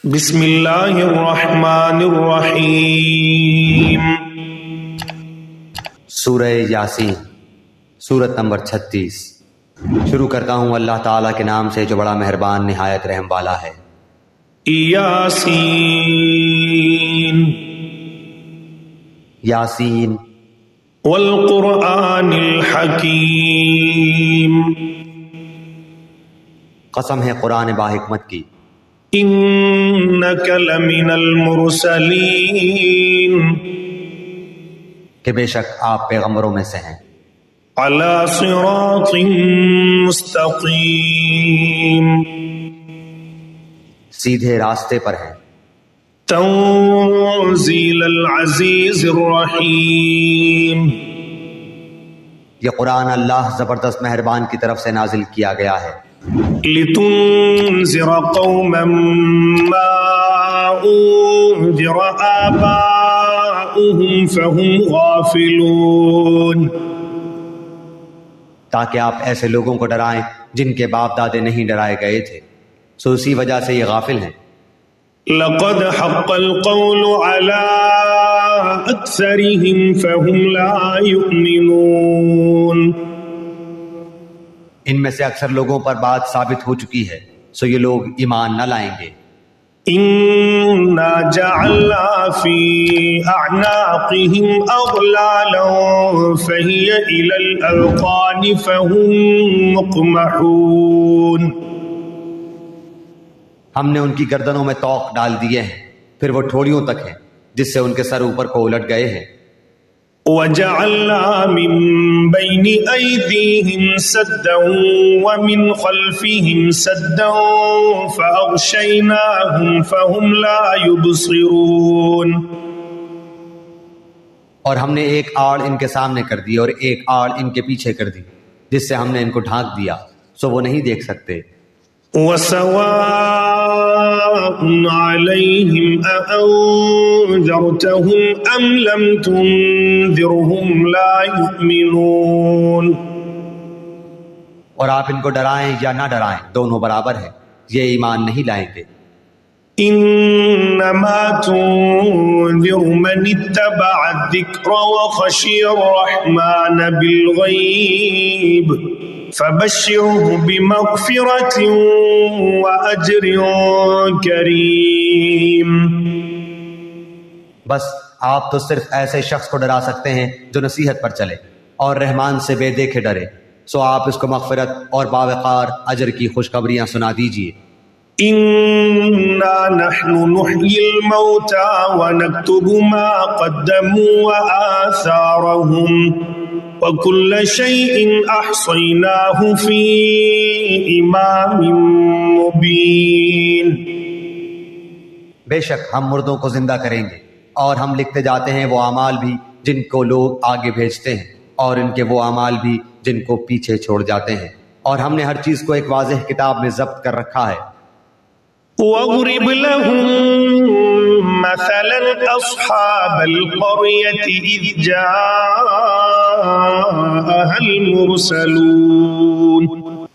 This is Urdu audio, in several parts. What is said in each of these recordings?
بسم اللہ الرحمن الرحیم۔ سورہ یاسین، سورت نمبر 36۔ شروع کرتا ہوں اللہ تعالیٰ کے نام سے جو بڑا مہربان نہایت رحم والا ہے۔ یاسین یاسین والقرآن الحکیم، قسم ہے قرآن باحکمت کی، انک لمن المرسلین، کہ بے شک آپ پیغمبروں میں سے ہیں، علی صراط مستقیم، سیدھے راستے پر ہیں، تنزیل العزیز الرحیم، یہ قرآن اللہ زبردست مہربان کی طرف سے نازل کیا گیا ہے، لتنذر قوما ما انذر آباؤهم فهم غافلون، تاکہ آپ ایسے لوگوں کو ڈرائیں جن کے باپ دادے نہیں ڈرائے گئے تھے، سو اسی وجہ سے یہ غافل ہیں۔ لقد حق القول على اکثرهم فهم لا يؤمنون، ان میں سے اکثر لوگوں پر بات ثابت ہو چکی ہے، سو یہ لوگ ایمان نہ لائیں گے۔ انا جعلنا في اعناقهم اغلالا فهي الى الاذقان فهم مقمحون، ہم نے ان کی گردنوں میں طوق ڈال دیے ہیں، پھر وہ ٹھوڑیوں تک ہیں جس سے ان کے سر اوپر کو الٹ گئے ہیں۔ وجعلنا من بين أيديهم سدا ومن خلفهم سدا فأغشيناهم فهم لا يبصرون، اور ہم نے ایک آڑ ان کے سامنے کر دی اور ایک آڑ ان کے پیچھے کر دی، جس سے ہم نے ان کو ڈھانک دیا، سو وہ نہیں دیکھ سکتے۔ وسواء عليهم أأنذرتهم أم لم تنذرهم لا يؤمنون، اور آپ ان کو ڈرائیں یا نہ ڈرائیں دونوں برابر ہیں، یہ ایمان نہیں لائیں گے۔ انما تنذر من اتبع الذکر وخشی الرحمن بالغیب فبشره بمغفرة وأجر کریم، بس آپ تو صرف ایسے شخص کو ڈرا سکتے ہیں جو نصیحت پر چلے اور رحمان سے بے دیکھے ڈرے، سو آپ اس کو مغفرت اور باوقار اجر کی خوشخبریاں سنا دیجیے۔ انا نحن نحيي الموتى ونكتب ما قدموا وآثارهم وكل شيء احصيناه في امام مبين، بے شک ہم مردوں کو زندہ کریں گے اور ہم لکھتے جاتے ہیں وہ اعمال بھی جن کو لوگ آگے بھیجتے ہیں اور ان کے وہ اعمال بھی جن کو پیچھے چھوڑ جاتے ہیں، اور ہم نے ہر چیز کو ایک واضح کتاب میں ضبط کر رکھا ہے۔ وَاضْرِبْ لَهُم مَّثَلًا أَصْحَابَ الْقَرْيَةِ إِذْ جَاءَهَا الْمُرْسَلُونَ،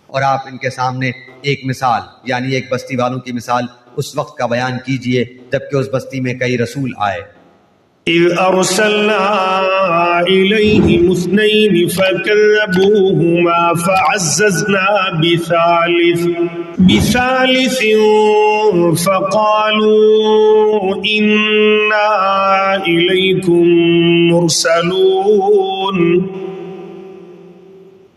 اور آپ ان کے سامنے ایک مثال یعنی ایک بستی والوں کی مثال اس وقت کا بیان کیجئے جبکہ اس بستی میں کئی رسول آئے۔ إِذْ أَرْسَلْنَا إِلَيْهِمُ اثْنَيْنِ فَكَذَّبُوهُمَا فَعَزَّزْنَا بِثَالِثٍ فَقَالُوا إِنَّا إِلَيْكُمْ مُرْسَلُونَ،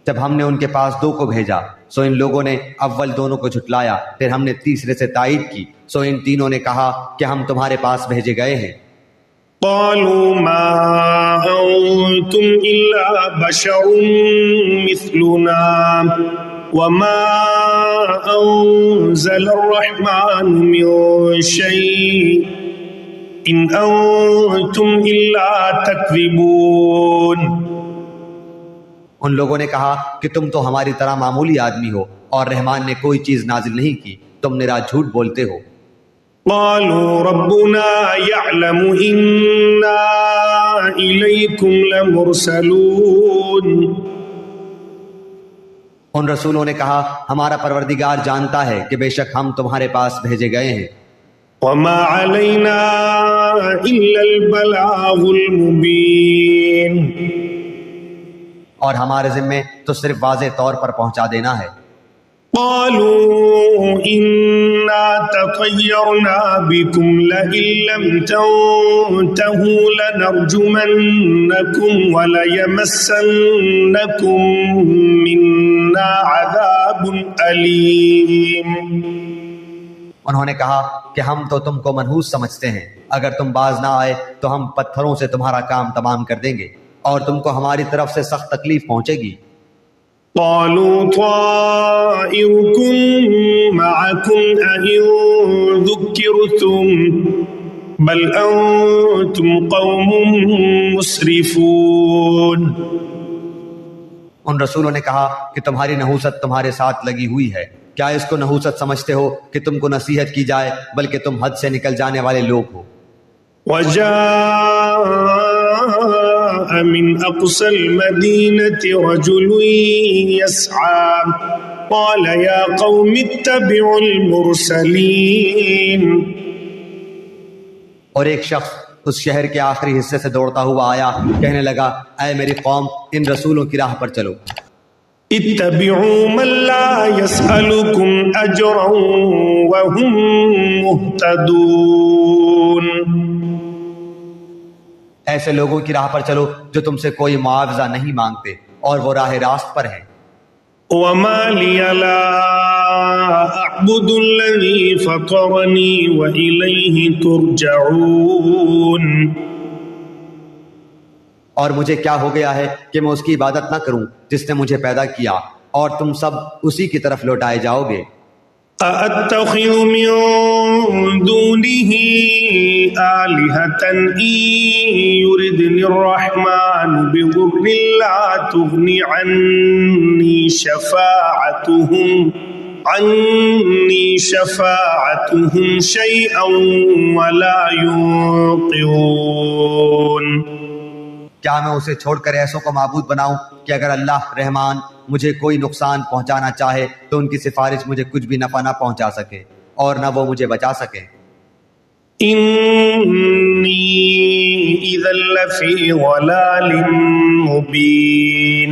جب ہم نے ان کے پاس دو کو بھیجا سو ان لوگوں نے اول دونوں کو جھٹلایا، پھر ہم نے تیسرے سے تائید کی، سو ان تینوں نے کہا کہ ہم تمہارے پاس بھیجے گئے ہیں۔ قالوا ما أنتم إلا بشر مثلنا وما أنزل الرحمن من شيء إن أنتم إلا تكذبون، ان لوگوں نے کہا کہ تم تو ہماری طرح معمولی آدمی ہو اور رحمان نے کوئی چیز نازل نہیں کی، تم نرا جھوٹ بولتے ہو۔ قالوا ربنا يعلم إنا إليكم لمرسلون، ان رسولوں نے کہا ہمارا پروردگار جانتا ہے کہ بے شک ہم تمہارے پاس بھیجے گئے ہیں۔ وما علينا إلا البلاغ المبين. اور ہمارے ذمے تو صرف واضح طور پر پہنچا دینا ہے. قالوا إنا تطيرنا بكم لئن لم تنتهوا لنرجمنكم وليمسنكم منا عذاب أليم. انہوں نے کہا کہ ہم تو تم کو منحوس سمجھتے ہیں، اگر تم باز نہ آئے تو ہم پتھروں سے تمہارا کام تمام کر دیں گے اور تم کو ہماری طرف سے سخت تکلیف پہنچے گی. قالوا طائركم معكم أئن ذكرتم بل أنتم قوم مسرفون. ان رسولوں نے کہا کہ تمہاری نحوست تمہارے ساتھ لگی ہوئی ہے، کیا اس کو نحوست سمجھتے ہو کہ تم کو نصیحت کی جائے، بلکہ تم حد سے نکل جانے والے لوگ ہو. وجاء من أقصى المدينة رجل يسعى قال يا قوم اتبعوا المرسلين. اور ایک شخص اس شہر کے آخری حصے سے دوڑتا ہوا آیا، کہنے لگا اے میری قوم، ان رسولوں کی راہ پر چلو. اتبعوا من لا يسألكم أجرا وهم مهتدون. ایسے لوگوں کی راہ پر چلو جو تم سے کوئی معاوضہ نہیں مانگتے اور وہ راہ راست پر ہیں. وما لي لا أعبد الذي فطرني وإليه ترجعون. اور مجھے کیا ہو گیا ہے کہ میں اس کی عبادت نہ کروں جس نے مجھے پیدا کیا، اور تم سب اسی کی طرف لوٹائے جاؤ گے. أأتخذ من دونه آلهة إن يردني الرحمن بضر لا تغني عني شفاعتهم شيئا ولا ينقذون. کیا میں اسے چھوڑ کر ایسوں کو معبود بناؤں کہ اگر اللہ رحمان مجھے کوئی نقصان پہنچانا چاہے تو ان کی سفارش مجھے کچھ بھی نفع نہ پہنچا سکے اور نہ وہ مجھے بچا سکے. انی اذا لفی ضلال مبین.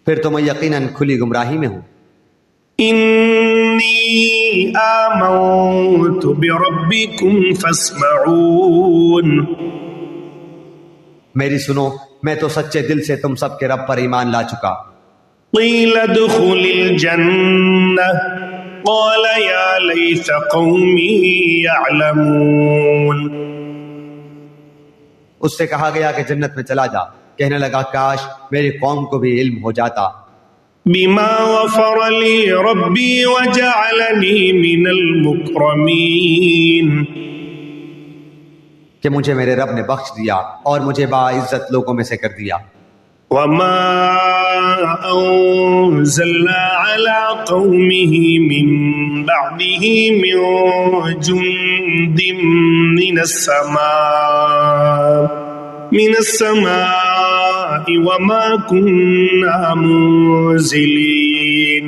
پھر تو میں یقیناً کھلی گمراہی میں ہوں. انی آمنت بربکم فاسمعون. میری سنو، میں تو سچے دل سے تم سب کے رب پر ایمان لا چکا. قیل ادخل الجنہ قال یا لیت قومی یعلمون. اس سے کہا گیا کہ جنت میں چلا جا، کہنے لگا کاش میری قوم کو بھی علم ہو جاتا. بما غفر لی ربی وجعلنی من المکرمین. کہ مجھے میرے رب نے بخش دیا اور مجھے باعزت لوگوں میں سے کر دیا. وما انزلنا على قومه من بعده من جند من السماء وما كنا منزلين.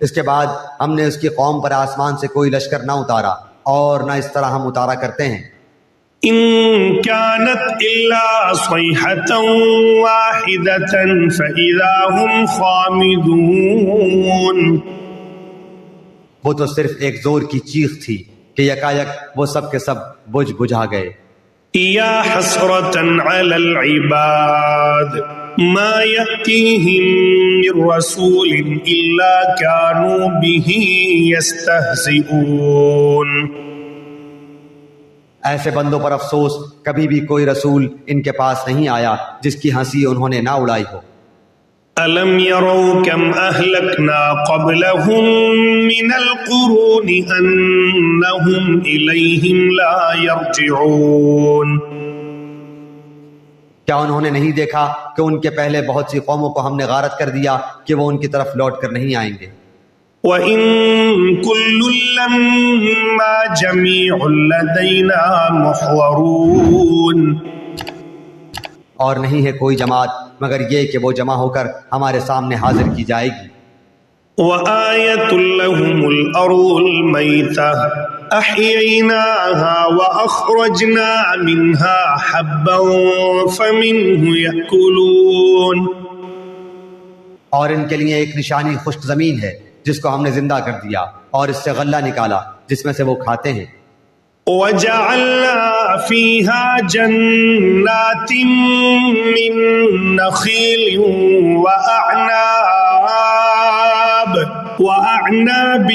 اس کے بعد ہم نے اس کی قوم پر آسمان سے کوئی لشکر نہ اتارا اور نہ اس طرح ہم اتارا کرتے ہیں. ان كانت الا صيحة واحدة فإذا هم خامدون. وہ تو صرف ایک زور کی چیخ تھی کہ یکایک وہ سب کے سب بجھا گئے. یا حسرة على العباد ما يأتيهم من رسول إلا كانوا به يستهزئون. ایسے بندوں پر افسوس، کبھی بھی کوئی رسول ان کے پاس نہیں آیا جس کی ہنسی انہوں نے نہ اڑائی ہو. أَلَمْ يَرَوْا كَمْ أَهْلَكْنَا قَبْلَهُمْ مِنَ الْقُرُونِ أَنَّهُمْ إِلَيْهِمْ لَا يَرْجِعُونَ. کیا انہوں نے نہیں دیکھا کہ ان کے پہلے بہت سی قوموں کو ہم نے غارت کر دیا کہ وہ ان کی طرف لوٹ کر نہیں آئیں گے. وَإِن كُلٌّ لَّمَّا جَمِيعٌ لَّدَيْنَا مُحْضَرُونَ. اور نہیں ہے کوئی جماعت مگر یہ کہ وہ جمع ہو کر ہمارے سامنے حاضر کی جائے گی. وآية لهم الأرض الميتة أحييناها وأخرجنا منها حبا فمنه يأكلون. اور ان کے لیے ایک نشانی خشک زمین ہے جس کو ہم نے زندہ کر دیا اور اس سے غلہ نکالا جس میں سے وہ کھاتے ہیں. وجعلنا فيها جنات من نخيل وأعناب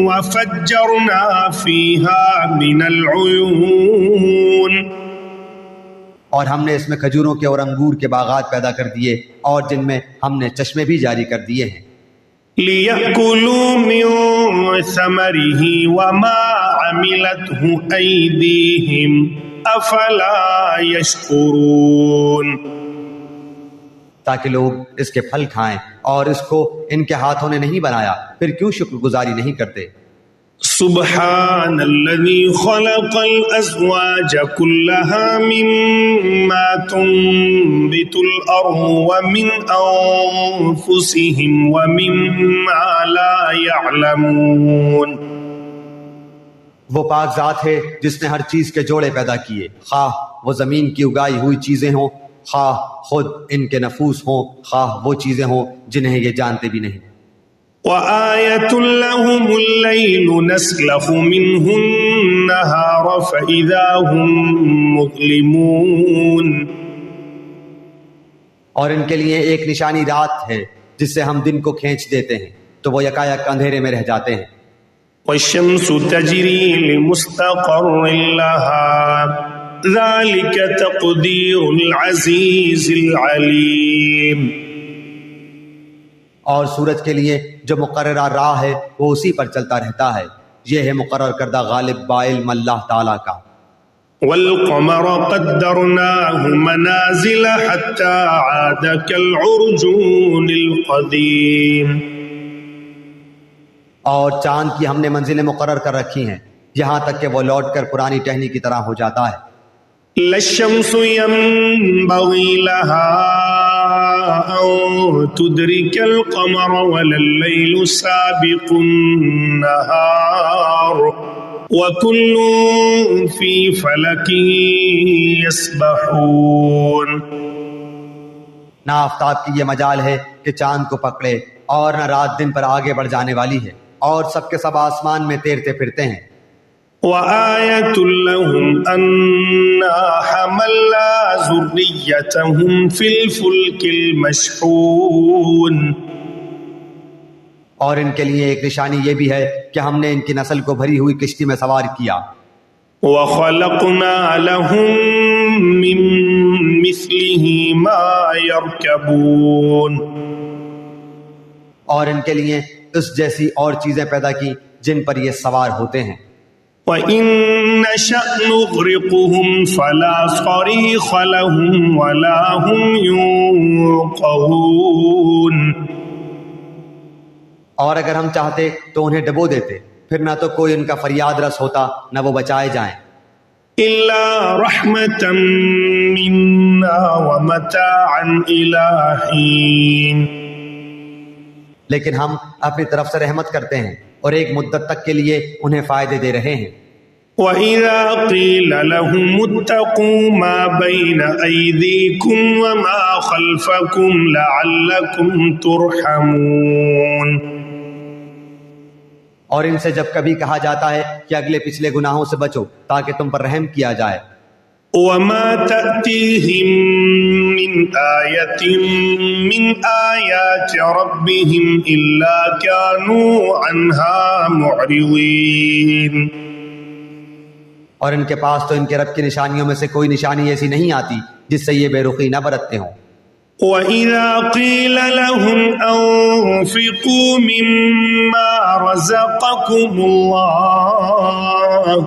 وفجرنا فيها من العيون. اور ہم نے اس میں کھجوروں کے اور انگور کے باغات پیدا کر دیے اور جن میں ہم نے چشمے بھی جاری کر دیے ہیں. لِيَأْكُلُوا مِن ثَمَرِهِ وَمَا عَمِلَتْهُ أَيْدِيهِمْ أَفَلَا يَشْكُرُونَ. تاکہ لوگ اس کے پھل کھائیں اور اس کو ان کے ہاتھوں نے نہیں بنایا پھر کیوں شکر گزاری نہیں کرتے. سبحان الذي خلق الأزواج كلها مما تنبت الأرض ومن أنفسهم ومما لا يعلمون. وہ پاک ذات ہے جس نے ہر چیز کے جوڑے پیدا کیے، خواہ وہ زمین کی اگائی ہوئی چیزیں ہوں، خواہ خود ان کے نفوس ہوں، خواہ وہ چیزیں ہوں جنہیں یہ جانتے بھی نہیں. وآية لهم الليل نسلخ منه النهار فإذا هم مظلمون. اور ان کے لیے ایک نشانی رات ہے جس سے ہم دن کو کھینچ دیتے ہیں تو وہ یکایک اندھیرے میں رہ جاتے ہیں. والشمس تجري لمستقر لها ذلك تقدير العزيز العليم. اور سورج کے لیے جو مقررہ راہ ہے وہ اسی پر چلتا رہتا ہے، یہ ہے مقرر کردہ غالب باعلم اللہ تعالیٰ کا. والقمر قدرناه منازل حتى عاد كالعرجون القديم. اور چاند کی ہم نے منزلیں مقرر کر رکھی ہیں یہاں تک کہ وہ لوٹ کر پرانی ٹہنی کی طرح ہو جاتا ہے. لا الشمس ينبغي لها أن تدرك القمر ولا الليل سابق النهار وكل في فلك يسبحون. نہ آفتاب کی یہ مجال ہے کہ چاند کو پکڑے اور نہ رات دن پر آگے بڑھ جانے والی ہے، اور سب کے سب آسمان میں تیرتے پھرتے ہیں. وآية لهم أنا حملنا ذريتهم في الفلك المشحون. اور ان کے لیے ایک نشانی یہ بھی ہے کہ ہم نے ان کی نسل کو بھری ہوئی کشتی میں سوار کیا. وخلقنا لهم من مثله ما يركبون. اور ان کے لیے اس جیسی اور چیزیں پیدا کی جن پر یہ سوار ہوتے ہیں. وَإِن نَّشَأْ نُغْرِقْهُمْ فَلَا صَرِيخَ لَهُمْ وَلَا هُمْ يُنقَذُونَ. اور اگر ہم چاہتے تو انہیں ڈبو دیتے، پھر نہ تو کوئی ان کا فریاد رس ہوتا نہ وہ بچائے جائیں. إِلَّا رَحْمَةً مِنَّا وَمَتَاعًا إِلَىٰ حِينٍ. لیکن ہم اپنی طرف سے رحمت کرتے ہیں اور ایک مدت تک کے لیے انہیں فائدے دے رہے ہیں. وَإِذَا قِيلَ لَهُمُ اتَّقُوا مَا بَيْنَ أَيْدِيكُمْ وَمَا خَلْفَكُمْ لَعَلَّكُمْ تُرْحَمُونَ. اور ان سے جب کبھی کہا جاتا ہے کہ اگلے پچھلے گناہوں سے بچو تاکہ تم پر رحم کیا جائے. وَمَا تَأْتِيهِم مِّنْ آيَةٍ مِّنْ آيَاتِ رَبِّهِمْ إِلَّا كَانُوا عَنْهَا مُعْرِضِينَ. اور ان کے پاس تو ان کے رب کی نشانیوں میں سے کوئی نشانی ایسی نہیں آتی جس سے یہ بے رخی نہ برتتے ہوں. وَإِذَا قِيلَ لَهُمْ أَنفِقُوا مِمَّا رَزَقَكُمُ اللَّهُ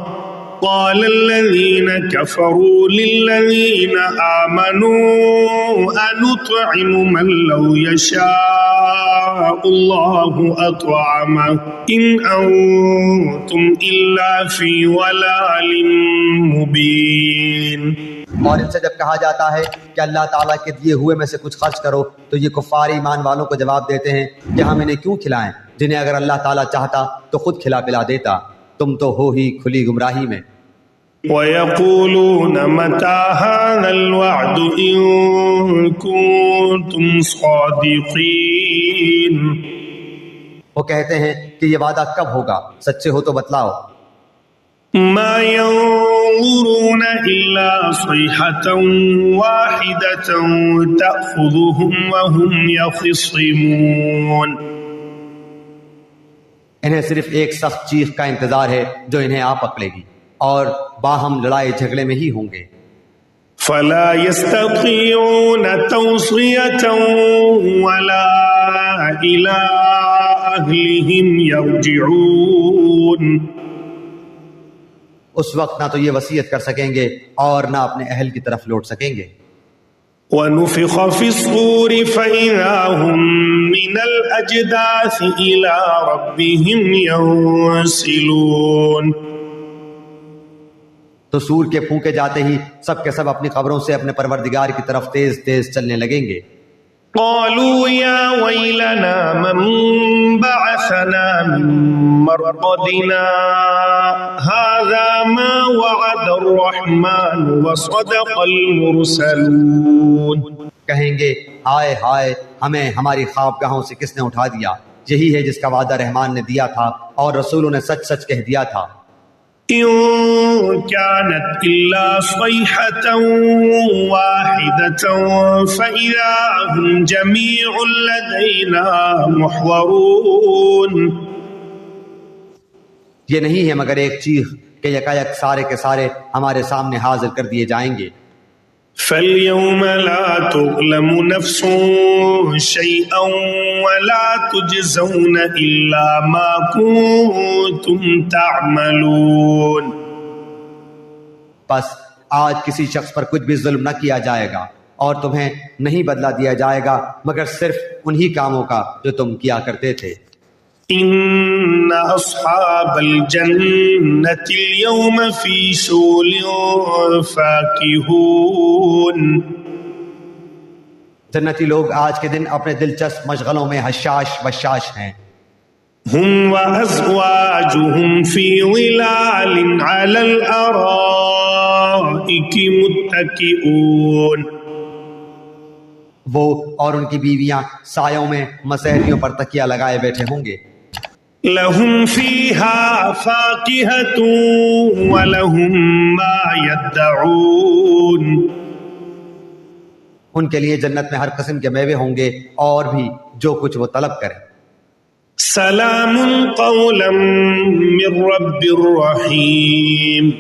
قَالَ الَّذِينَ كَفَرُوا لِلَّذِينَ آمَنُوا أَنُطْعِمُ مَن لَّوْ يَشَاءُ اللَّهُ أَطْعَمَهُ إِنْ أَنتُمْ إِلَّا فِي ضَلَالٍ مُّبِينٍ. اور ان سے جب کہا جاتا ہے کہ اللہ تعالیٰ کے دیے ہوئے میں سے کچھ خرچ کرو تو یہ کفار ایمان والوں کو جواب دیتے ہیں کہ ہم انہیں کیوں کھلائیں جنہیں اگر اللہ تعالیٰ چاہتا تو خود کھلا پلا دیتا، تم تو ہو ہی کھلی گمراہی میں۔ وَيَقُولُونَ مَتَى هَذَا الْوَعْدُ إِن كُنتُمْ صَادِقِينَ، وہ کہتے ہیں کہ یہ وعدہ کب ہوگا، سچے ہو تو بتلاؤ۔ مَا يَنظُرُونَ إِلَّا صَيْحَةً وَاحِدَةً تَأْخُذُهُمْ وَهُمْ يَخِصِّمُونَ، انہیں صرف ایک سخت چیخ کا انتظار ہے جو انہیں آ پکڑے گی اور باہم لڑائی جھگڑے میں ہی ہوں گے۔ فَلَا يَسْتَطِيعُونَ تَوْصِيَةً وَلَا إِلَىٰ أَهْلِهِمْ يَرْجِعُونَ، اس وقت نہ تو یہ وصیت کر سکیں گے اور نہ اپنے اہل کی طرف لوٹ سکیں گے۔ وَنُفِخَ فِي الصُّورِ فَإِذَا هُم مِّنَ الْأَجْدَاثِ إِلَىٰ رَبِّهِمْ يَنسِلُونَ، تو سور کے پھونکے جاتے ہی سب کے سب اپنی قبروں سے اپنے پروردگار کی طرف تیز تیز چلنے لگیں گے۔ قالوا يا ويلنا من بعثنا من مرقدنا هذا ما وعد الرحمن وصدق المرسلون، کہیں گے ہائے ہائے ہمیں ہماری خوابگاہوں سے کس نے اٹھا دیا، یہی ہے جس کا وعدہ رحمان نے دیا تھا اور رسولوں نے سچ سچ کہہ دیا تھا۔ إن كانت إلا صيحة واحدة فإذا هم جميع لدينا محضرون، یہ نہیں ہے مگر ایک چیخ کہ یکایک سارے کے سارے ہمارے سامنے حاضر کر دیے جائیں گے۔ فَالْيَوْمَ لَا تُظْلَمُ نَفْسٌ شَيْئًا وَلَا تُجْزَوْنَ إِلَّا مَا كُنتُمْ تَعْمَلُونَ، بس آج کسی شخص پر کچھ بھی ظلم نہ کیا جائے گا اور تمہیں نہیں بدلہ دیا جائے گا مگر صرف انہی کاموں کا جو تم کیا کرتے تھے۔ إِنَّ أَصْحَابَ الْجَنَّةِ الْيَوْمَ فِي شُغُلٍ فَاكِهُونَ، جنتی لوگ آج کے دن اپنے دلچسپ مشغلوں میں حشاش بشاش ہیں۔ هُمْ وَأَزْوَاجُهُمْ فِي ظِلَالٍ عَلَى الْأَرَائِكِ مُتَّكِئُونَ، وہ اور ان کی بیویاں سایوں میں مسحریوں پر تکیہ لگائے بیٹھے ہوں گے۔ لَهُمْ فِيهَا فَاكِهَةٌ وَلَهُمْ مَا يَدَّعُونَ، ان کے لیے جنت میں ہر قسم کے میوے ہوں گے اور بھی جو کچھ وہ طلب کریں۔ سلام قولا من رب الرحیم،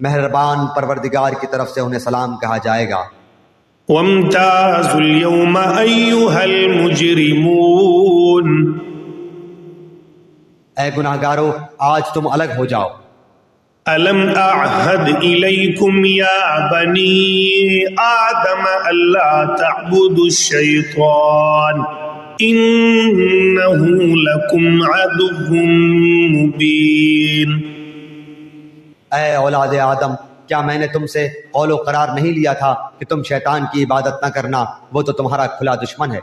مہربان پروردگار کی طرف سے انہیں سلام کہا جائے گا۔ وامتازوا اليوم أيها المجرمون، اے گناہگارو آج تم الگ ہو جاؤ۔ ألم أعهد إليكم يا بني آدم ألا تعبدوا الشيطان إنه لكم عدو مبين، اے اولاد آدم کیا میں نے تم سے قول و قرار نہیں لیا تھا کہ تم شیطان کی عبادت نہ کرنا، وہ تو تمہارا کھلا دشمن ہے۔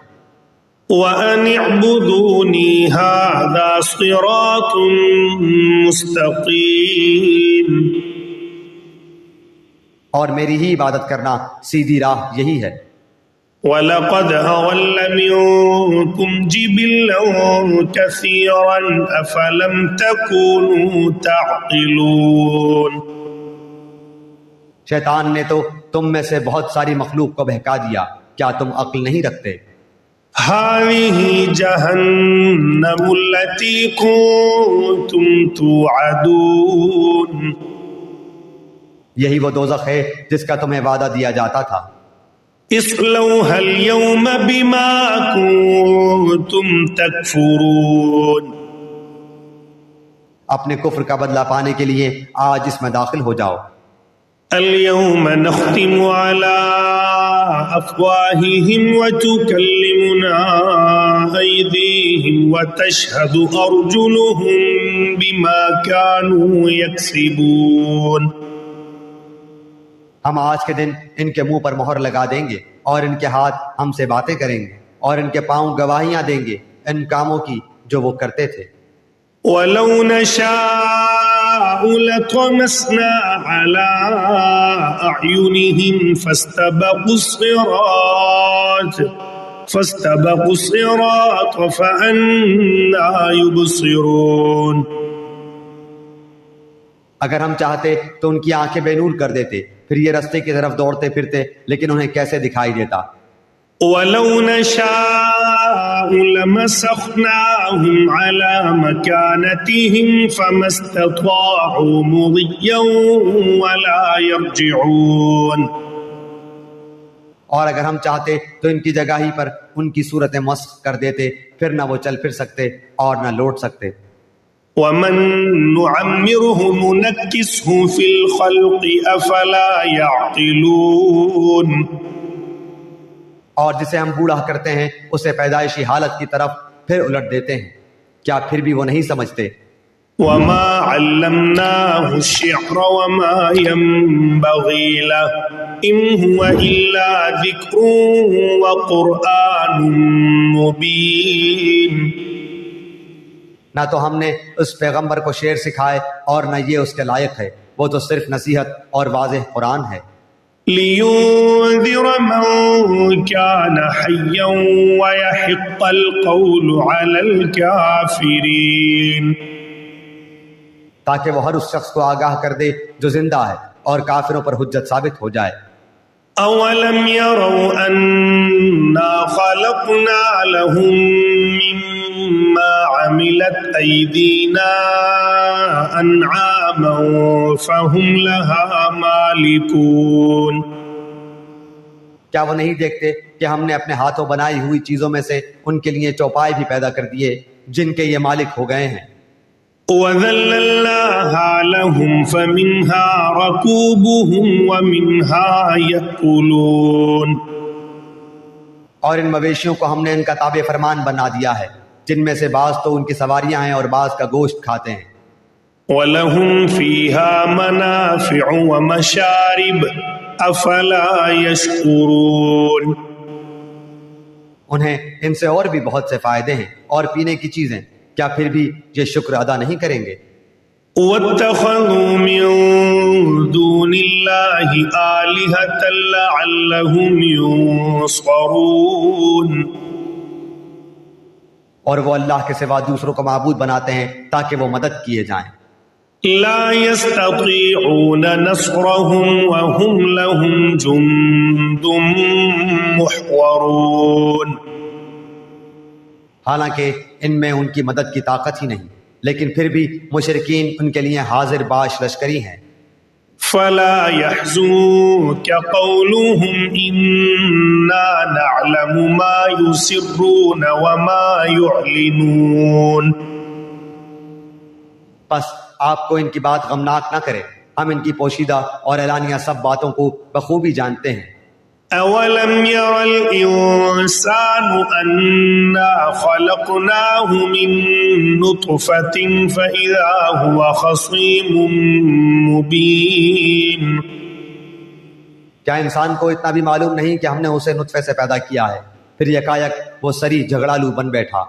وَأَنِ اعْبُدُونِي هَذَا صِرَاطٌ مُسْتَقِيمٌ، اور میری ہی عبادت کرنا سیدھی راہ یہی ہے۔ وَلَقَدْ أَضَلَّ مِنكُمْ جِبِلًّا كَثِيرًا أَفَلَمْ تَكُونُوا تَعْقِلُونَ، شیطان نے تو تم میں سے بہت ساری مخلوق کو بہکا دیا، کیا تم عقل نہیں رکھتے؟ هَذِهِ جَهَنَّمُ الَّتِي كُنتُمْ تُوعَدُونَ، یہی وہ دوزخ ہے جس کا تمہیں وعدہ دیا جاتا تھا۔ اصلوها اليوم بما كنتم تكفرون، اپنے کفر کا بدلہ پانے کے لیے آج اس میں داخل ہو جاؤ۔ اليوم نختم على أفواههم وتكلمنا أيديهم وتشهد أرجلهم بما كانوا يكسبون، ہم آج کے دن ان کے منہ پر مہر لگا دیں گے اور ان کے ہاتھ ہم سے باتیں کریں گے اور ان کے پاؤں گواہیاں دیں گے ان کاموں کی جو وہ کرتے تھے۔ وَلَوْ نَشَاءُ لَطَمَسْنَا عَلَىٰ أَعْيُنِهِمْ فَاسْتَبَقُوا الصِّرَاطَ فَأَنَّىٰ يُبْصِرُونَ۔ اگر ہم چاہتے تو ان کی آنکھیں بے نور کر دیتے، پھر یہ رستے کی طرف دوڑتے پھرتے، لیکن انہیں کیسے دکھائی دیتا۔ وَلَوْ نَشَاءُ لَمَسَخْنَاهُمْ عَلَىٰ مَكَانَتِهِمْ فَمَا اسْتَطَاعُوا مُضِيًّا وَلَا يَرْجِعُونَ۔ اور اگر ہم چاہتے تو ان کی جگہ ہی پر ان کی صورت مسخ کر دیتے، پھر نہ وہ چل پھر سکتے اور نہ لوٹ سکتے۔ وَمَن نُّعَمِّرْهُ نُنَكِّسْهُ فِي الْخَلْقِ أَفَلَا يَعْقِلُونَ۔ اور جسے ہم بوڑھا کرتے ہیں اسے پیدائشی حالت کی طرف پھر الٹ دیتے ہیں، کیا پھر بھی وہ نہیں سمجھتے؟ وَمَا عَلَّمْنَاهُ الشِّعْرَ وَمَا يَنبَغِي لَهُ إِنْ هُوَ إِلَّا ذِكْرٌ وَقُرْآنٌ مُّبِينٌ۔ نہ تو ہم نے اس پیغمبر کو شعر سکھائے اور نہ یہ اس کے لائق ہے، وہ تو صرف نصیحت اور واضح قرآن ہے۔ لِيُنذِرَ مَن كَانَ حَيًّا وَيَحِقَّ الْقَوْلُ عَلَى الْكَافِرِينَ۔ تاکہ وہ ہر اس شخص کو آگاہ کر دے جو زندہ ہے اور کافروں پر حجت ثابت ہو جائے۔ أَوَلَمْ يَرَوْا أَنَّا خَلَقْنَا لَهُم مِّمَّا عَمِلَتْ أَيْدِينَا أَنْعَامًا فَهُمْ لَهَا مَالِكُونَ۔ کیا وہ نہیں دیکھتے کہ ہم نے اپنے ہاتھوں بنائی ہوئی چیزوں میں سے ان کے لیے چوپائے بھی پیدا کر دیے جن کے یہ مالک ہو گئے ہیں۔ وَذَلَّلْنَاهَا لَهُمْ فَمِنْهَا رَكُوبُهُمْ وَمِنْهَا يَأْكُلُونَ۔ اور ان مویشیوں کو ہم نے ان کا تابع فرمان بنا دیا ہے، جن میں سے بعض تو ان کی سواریاں ہیں اور بعض کا گوشت کھاتے ہیں۔ وَلَهُمْ فِيهَا مَنَافِعُ وَمَشَارِبُ أَفَلَا يَشْكُرُونَ۔ انہیں ان سے اور بھی بہت سے فائدے ہیں اور پینے کی چیزیں، کیا پھر بھی یہ شکر ادا نہیں کریں گے؟ وَاتَّخَذُوا مِن دُونِ اللَّهِ آلِهَةً لَعَلَّهُمْ يُنصَرُونَ۔ اور وہ اللہ کے سوا دوسروں کو معبود بناتے ہیں تاکہ وہ مدد کیے جائیں۔ لَا يَسْتَطِيعُونَ نَصْرَهُمْ وَهُمْ لَهُمْ جُندٌ مُّحْضَرُونَ۔ حالانکہ ان میں ان کی مدد کی طاقت ہی نہیں، لیکن پھر بھی مشرکین ان کے لیے حاضر باش لشکری ہیں۔ فَلَا يَحْزُنكَ قَوْلُهُمْ إِنَّا نَعْلَمُ مَا يُسِرُّونَ وَمَا يُعْلِنُونَ۔ پس آپ کو ان کی بات غمناک نہ کرے، ہم ان کی پوشیدہ اور اعلانیہ سب باتوں کو بخوبی جانتے ہیں۔ أَوَلَمْ يَرَ الْإِنسَانُ أَنَّا خَلَقْنَاهُ مِن نُّطْفَةٍ فَإِذَا هُوَ خَصِيمٌ مُّبِينٌ۔ کیا انسان کو اتنا بھی معلوم نہیں کہ ہم نے اسے نطفے سے پیدا کیا ہے، پھر یکایک وہ سری جھگڑالو بن بیٹھا۔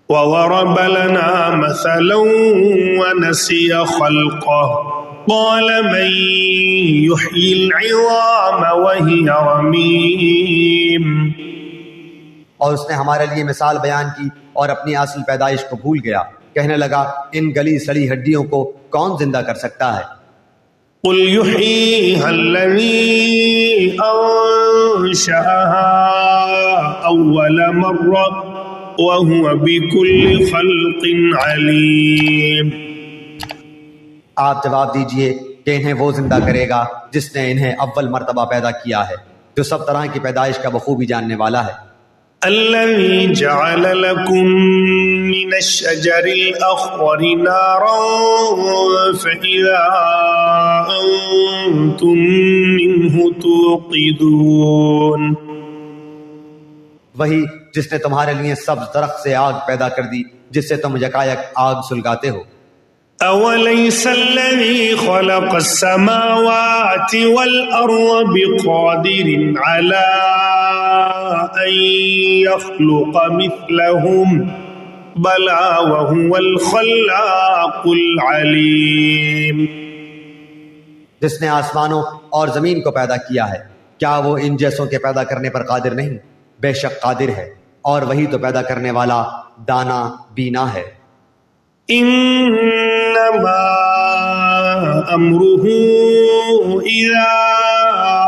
وَضَرَبَ لَنَا مَثَلًا وَنَسِيَ خَلْقَهُ قَالَ مَن يُحْيِي الْعِظَامَ وَهِيَ رَمِيمٌ۔ اور اس نے ہمارے لیے مثال بیان کی اور اپنی اصل پیدائش کو بھول گیا، کہنے لگا ان گلی سڑی ہڈیوں کو کون زندہ کر سکتا ہے؟ قُلْ يُحْيِيهَا الَّذِي أَنشَأَهَا أَوَّلَ مَرَّةٍ وَهُوَ بِكُلِّ خَلْقٍ عَلِيمٌ۔ آپ جواب دیجئے کہ انہیں وہ زندہ کرے گا جس نے انہیں اول مرتبہ پیدا کیا ہے، جو سب طرح کی پیدائش کا بخوبی جاننے والا ہے۔ الذي جعل لكم من الشجر الأخضر نارا فإذا أنتم منه توقدون۔ وہی جس نے تمہارے لیے سبز درخت سے آگ پیدا کر دی جس سے تم یکایک آگ سلگاتے ہو۔ أوليس الذي خلق السماوات والأرض بقادر على أن يخلق مثلهم بلى وهو الخلاق العليم. جس نے آسمانوں اور زمین کو پیدا کیا ہے، کیا وہ ان جیسوں کے پیدا کرنے پر قادر نہیں؟ بے شک قادر ہے، اور وہی تو پیدا کرنے والا دانا بینا ہے. انما امره اذا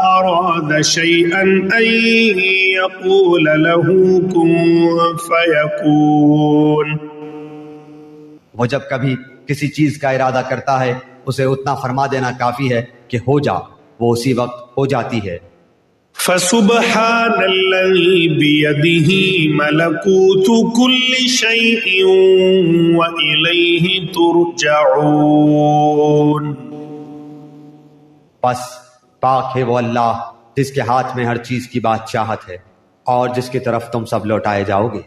اراد شيئا ان يقول له كن فيكون. وہ جب کبھی کسی چیز کا ارادہ کرتا ہے اسے اتنا فرما دینا کافی ہے کہ ہو جا، وہ اسی وقت ہو جاتی ہے. فسبحان الذي بيده ملكوت كل شيء وإليه ترجعون. بس پاک ہے وہ اللہ جس کے ہاتھ میں ہر چیز کی بادشاہت ہے اور جس کی طرف تم سب لوٹائے جاؤ گے.